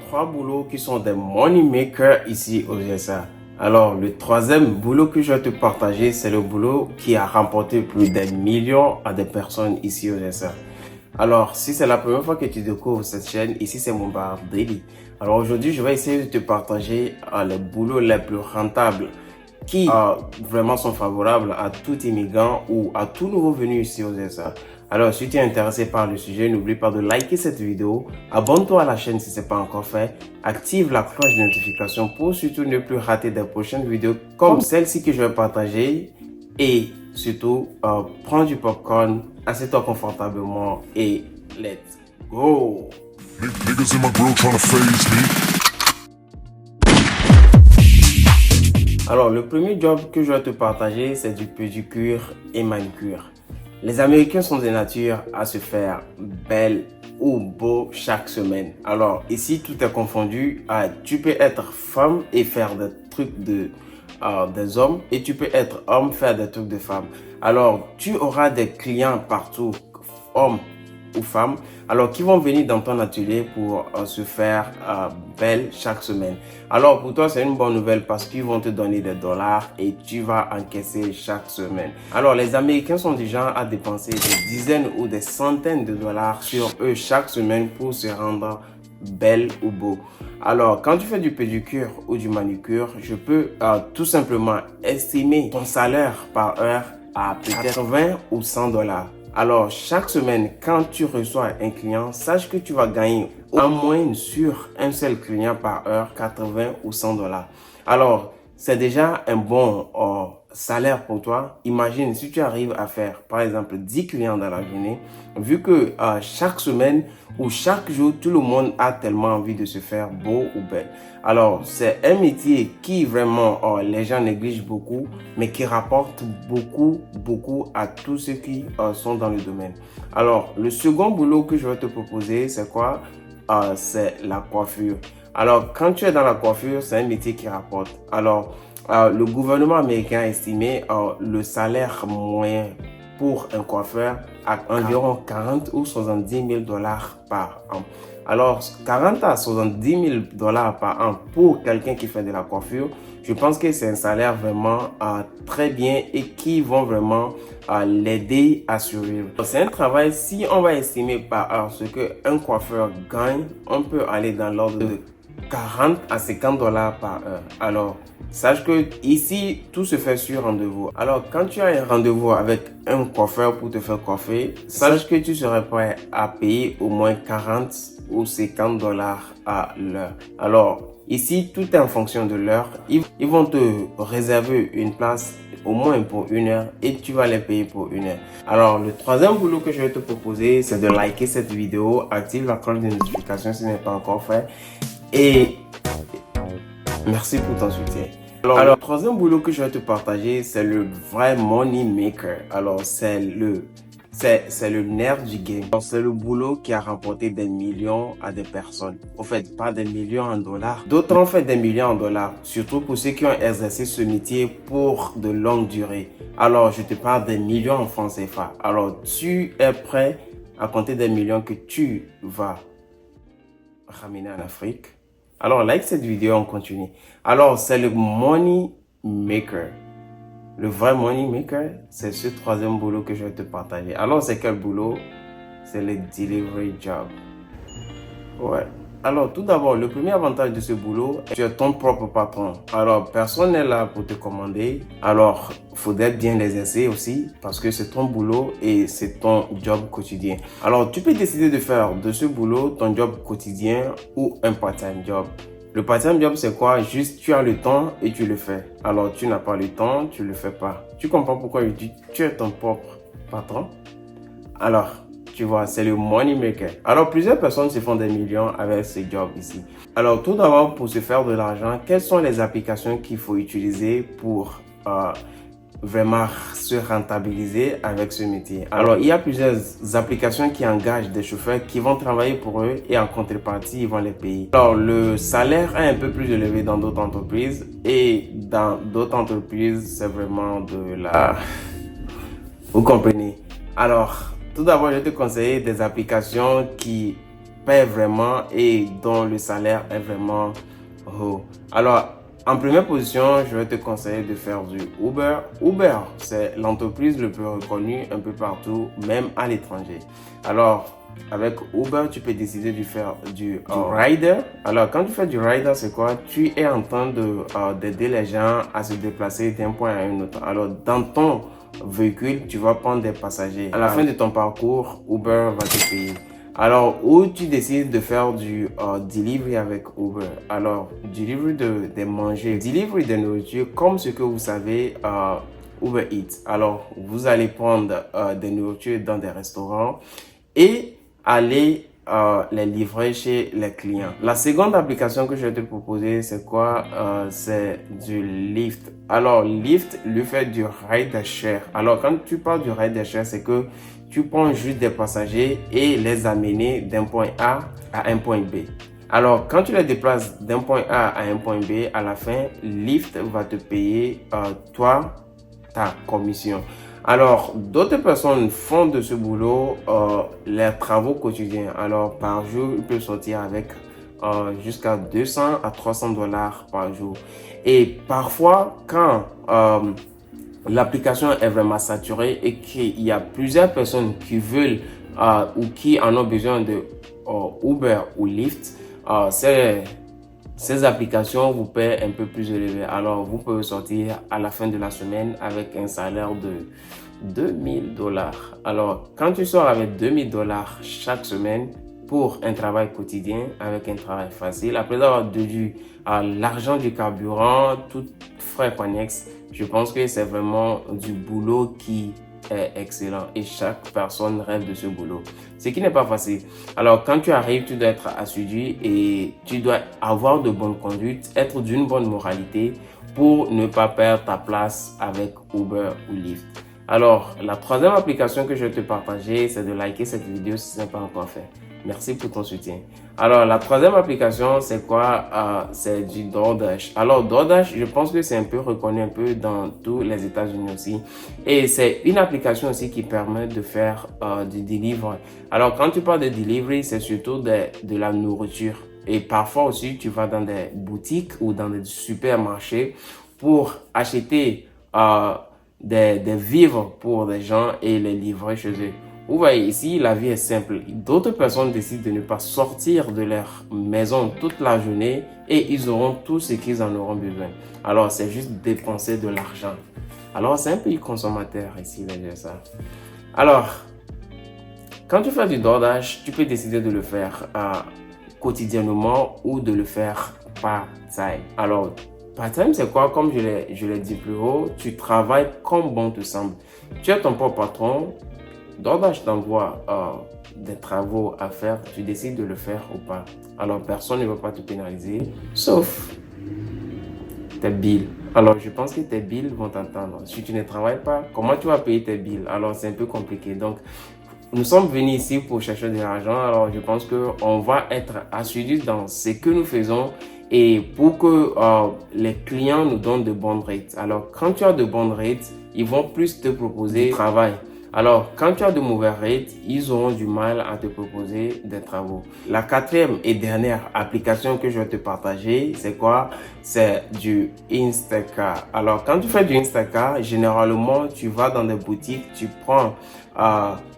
3 boulots qui sont des money makers ici aux USA. Alors, le troisième boulot que je vais te partager, c'est le boulot qui a remporté plus des millions à des personnes ici aux USA. Alors, si c'est la première fois que tu découvres cette chaîne, ici c'est Mubarak Daily. Alors aujourd'hui, je vais essayer de te partager les boulots les plus rentables qui vraiment sont favorables à tout immigrant ou à tout nouveau venu ici aux USA. Alors, si tu es intéressé par le sujet, n'oublie pas de liker cette vidéo, abonne-toi à la chaîne si ce n'est pas encore fait, active la cloche de notification pour surtout ne plus rater des prochaines vidéos comme celle-ci que je vais partager et surtout, prends du popcorn, assieds-toi confortablement et let's go! Niggas in my grill tryna phase me. Alors, le premier job que je vais te partager, c'est du pédicure et manucure. Les Américains sont de nature à se faire belle ou beau chaque semaine. Alors, ici, tout est confondu. Tu peux être femme et faire des trucs des hommes et tu peux être homme, faire des trucs de femmes. Alors, tu auras des clients partout, hommes ou femmes, alors qui vont venir dans ton atelier pour se faire belle chaque semaine. Alors pour toi c'est une bonne nouvelle parce qu'ils vont te donner des dollars et tu vas encaisser chaque semaine. Alors les Américains sont du genre à dépenser des dizaines ou des centaines de dollars sur eux chaque semaine pour se rendre belle ou beau. Alors quand tu fais du pédicure ou du manucure, je peux tout simplement estimer ton salaire par heure à peut-être 20 ou 100 dollars. Alors, chaque semaine, quand tu reçois un client, sache que tu vas gagner en moyenne sur un seul client par heure 80 ou 100 dollars. Alors, c'est déjà un bon salaire pour toi. Imagine si tu arrives à faire, par exemple, 10 clients dans la journée, vu que chaque semaine ou chaque jour, tout le monde a tellement envie de se faire beau ou belle. Alors, c'est un métier qui vraiment, les gens négligent beaucoup, mais qui rapporte beaucoup à tous ceux qui sont dans le domaine. Alors, le second boulot que je vais te proposer, c'est quoi? C'est la coiffure. Alors, quand tu es dans la coiffure, c'est un métier qui rapporte. Alors, le gouvernement américain a estimé le salaire moyen pour un coiffeur à environ 40 ou 70 000 dollars par an. Alors, 40 à 70 000 dollars par an pour quelqu'un qui fait de la coiffure, je pense que c'est un salaire vraiment très bien et qui vont vraiment l'aider à survivre. C'est un travail, si on va estimer par heure ce qu'un coiffeur gagne, on peut aller dans l'ordre de 40 à 50 dollars par heure. Alors, sache que ici, tout se fait sur rendez-vous. Alors, quand tu as un rendez-vous avec un coiffeur pour te faire coiffer, sache que tu serais prêt à payer au moins 40 ou 50 dollars à l'heure. Alors, ici, tout est en fonction de l'heure. Ils vont te réserver une place au moins pour 1 heure et tu vas les payer pour 1 heure. Alors, le troisième boulot que je vais te proposer, c'est de liker cette vidéo, active la cloche de notification si ce n'est pas encore fait. Et merci pour ton soutien. Alors, le troisième boulot que je vais te partager, c'est le vrai money maker. Alors, c'est le nerf du game. C'est le boulot qui a rapporté des millions à des personnes. En fait, pas des millions en dollars. D'autres ont fait des millions en dollars, surtout pour ceux qui ont exercé ce métier pour de longue durée. Alors, je te parle des millions en francs CFA. Alors, tu es prêt à compter des millions que tu vas ramener en Afrique? Alors, like cette vidéo, on continue. Alors, c'est le money maker. Le vrai money maker, c'est ce troisième boulot que je vais te partager. Alors, c'est quel boulot? C'est le delivery job. Ouais. Alors, tout d'abord, le premier avantage de ce boulot, tu es ton propre patron. Alors, personne n'est là pour te commander. Alors, il faudrait bien l'exercer aussi parce que c'est ton boulot et c'est ton job quotidien. Alors, tu peux décider de faire de ce boulot ton job quotidien ou un part-time job. Le part-time job, c'est quoi? Juste, tu as le temps et tu le fais. Alors, tu n'as pas le temps, tu le fais pas. Tu comprends pourquoi je dis tu es ton propre patron? Alors, tu vois, c'est le money maker. Alors, plusieurs personnes se font des millions avec ce job ici. Alors, tout d'abord, pour se faire de l'argent, quelles sont les applications qu'il faut utiliser pour vraiment se rentabiliser avec ce métier? Alors, il y a plusieurs applications qui engagent des chauffeurs qui vont travailler pour eux et en contrepartie, ils vont les payer. Alors, le salaire est un peu plus élevé dans d'autres entreprises et dans d'autres entreprises, c'est vraiment de la... Vous comprenez? Alors, tout d'abord, je te conseille des applications qui paie vraiment et dont le salaire est vraiment haut. Alors, en première position, je vais te conseiller de faire du Uber. Uber, c'est l'entreprise le plus reconnue un peu partout, même à l'étranger. Alors, avec Uber, tu peux décider de faire du rider. Alors, quand tu fais du rider, c'est quoi? Tu es en train d'aider les gens à se déplacer d'un point à un autre. Alors, dans ton véhicule, tu vas prendre des passagers. À la fin de ton parcours, Uber va te payer. Alors, où tu décides de faire du delivery avec Uber. Alors, delivery des manger, delivery de nourriture, comme ce que vous savez, Uber Eats. Alors, vous allez prendre des nourritures dans des restaurants et aller les livrer chez les clients. La seconde application que je vais te proposer, c'est quoi? C'est du Lyft. Alors, Lyft lui fait du ride share. Alors, quand tu parles du ride share, c'est que tu prends juste des passagers et les amener d'un point A à un point B. Alors, quand tu les déplaces d'un point A à un point B, à la fin, Lyft va te payer, toi, ta commission. Alors, d'autres personnes font de ce boulot les travaux quotidiens. Alors, par jour, ils peuvent sortir avec jusqu'à 200 à 300 dollars par jour. Et parfois, quand l'application est vraiment saturée et qu'il y a plusieurs personnes qui veulent ou qui en ont besoin de Uber ou Lyft, ces applications vous paient un peu plus élevé. Alors, vous pouvez sortir à la fin de la semaine avec un salaire de 2000 dollars. Alors, quand tu sors avec 2000 dollars chaque semaine pour un travail quotidien, avec un travail facile, après avoir déduit l'argent du carburant, tout frais connexes, je pense que c'est vraiment du boulot qui est excellent et chaque personne rêve de ce boulot. Ce qui n'est pas facile. Alors, quand tu arrives, tu dois être assidu et tu dois avoir de bonnes conduites, être d'une bonne moralité pour ne pas perdre ta place avec Uber ou Lyft. Alors, la troisième application que je vais te partager, c'est de liker cette vidéo si ce n'est pas encore fait. Merci pour ton soutien. Alors, la troisième application, c'est quoi? C'est du DoorDash. Alors, DoorDash, je pense que c'est un peu reconnu un peu dans tous les États-Unis aussi. Et c'est une application aussi qui permet de faire du delivery. Alors, quand tu parles de delivery, c'est surtout de la nourriture. Et parfois aussi, tu vas dans des boutiques ou dans des supermarchés pour acheter des vivres pour des gens et les livrer chez eux. Vous voyez ici, la vie est simple. D'autres personnes décident de ne pas sortir de leur maison toute la journée et ils auront tout ce qu'ils en auront besoin. Alors, c'est juste dépenser de l'argent. Alors, c'est un pays consommateur ici, les ça. Alors, quand tu fais du DoorDash, tu peux décider de le faire quotidiennement ou de le faire part-time. Alors, part-time, c'est quoi? Comme je l'ai dit plus haut, tu travailles comme bon te semble. Tu es ton propre patron. DoorDash t'envoie des travaux à faire, tu décides de le faire ou pas. Alors, personne ne va pas te pénaliser, sauf tes bills. Alors, je pense que tes bills vont t'entendre. Si tu ne travailles pas, comment tu vas payer tes bills? Alors, c'est un peu compliqué. Donc, nous sommes venus ici pour chercher de l'argent. Alors, je pense qu'on va être assidus dans ce que nous faisons et pour que les clients nous donnent de bonnes rates. Alors, quand tu as de bonnes rates, ils vont plus te proposer du travail. Alors, quand tu as de mauvais rates, ils auront du mal à te proposer des travaux. La quatrième et dernière application que je vais te partager, c'est quoi? C'est du Instacart. Alors, quand tu fais du Instacart, généralement, tu vas dans des boutiques, tu prends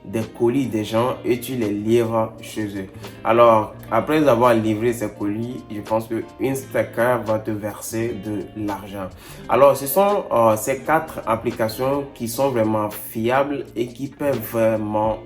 des colis des gens et tu les livres chez eux. Alors, après avoir livré ces colis, je pense que Instacart va te verser de l'argent. Alors, ce sont ces 4 applications qui sont vraiment fiables et qui paient vraiment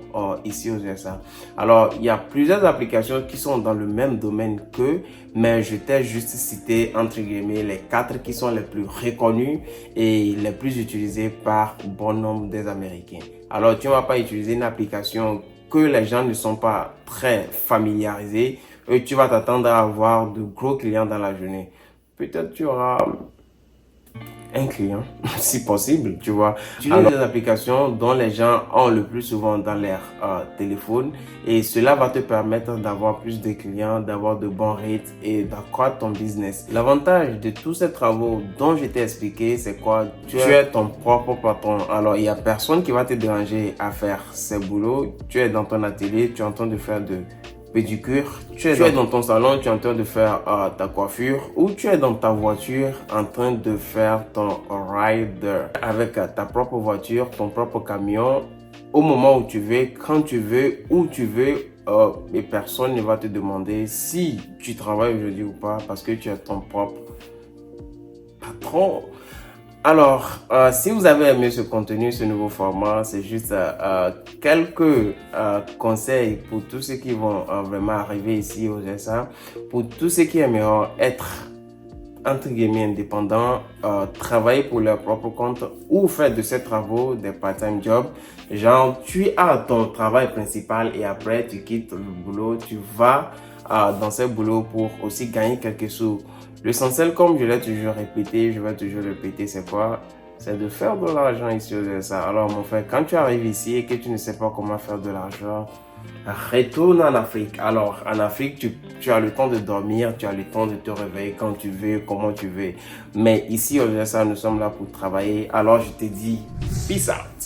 ici aux USA. Alors, il y a plusieurs applications qui sont dans le même domaine qu'eux, mais je t'ai juste cité entre guillemets les 4 qui sont les plus reconnues et les plus utilisées par bon nombre des Américains. Alors, tu ne vas pas utiliser une application que les gens ne sont pas très familiarisés et tu vas t'attendre à avoir de gros clients dans la journée. Peut-être tu auras un client, si possible, tu vois. Utilise des applications dont les gens ont le plus souvent dans leur téléphone et cela va te permettre d'avoir plus de clients, d'avoir de bons rates et d'accroître ton business. L'avantage de tous ces travaux dont je t'ai expliqué, c'est quoi? Tu es ton propre patron. Alors, il n'y a personne qui va te déranger à faire ces boulots. Tu es dans ton atelier, tu es en train de faire pédicure, tu es dans ton salon, tu es en train de faire ta coiffure, ou tu es dans ta voiture en train de faire ton rider avec ta propre voiture, ton propre camion, au moment où tu veux, quand tu veux, où tu veux, et personne ne va te demander si tu travailles aujourd'hui ou pas parce que tu es ton propre patron. Alors, si vous avez aimé ce contenu, ce nouveau format, c'est juste quelques conseils pour tous ceux qui vont vraiment arriver ici aux USA, pour tous ceux qui aimeront être entre guillemets indépendants, travailler pour leur propre compte ou faire de ces travaux des part-time jobs. Genre, tu as ton travail principal et après tu quittes le boulot, tu vas dans ce boulot pour aussi gagner quelques sous. L'essentiel, comme je l'ai toujours répété, je vais toujours répéter, c'est quoi? C'est de faire de l'argent ici aux USA. Alors mon frère, quand tu arrives ici et que tu ne sais pas comment faire de l'argent, retourne en Afrique. Alors en Afrique, tu as le temps de dormir, tu as le temps de te réveiller quand tu veux, comment tu veux. Mais ici aux USA, nous sommes là pour travailler. Alors je te dis, peace out.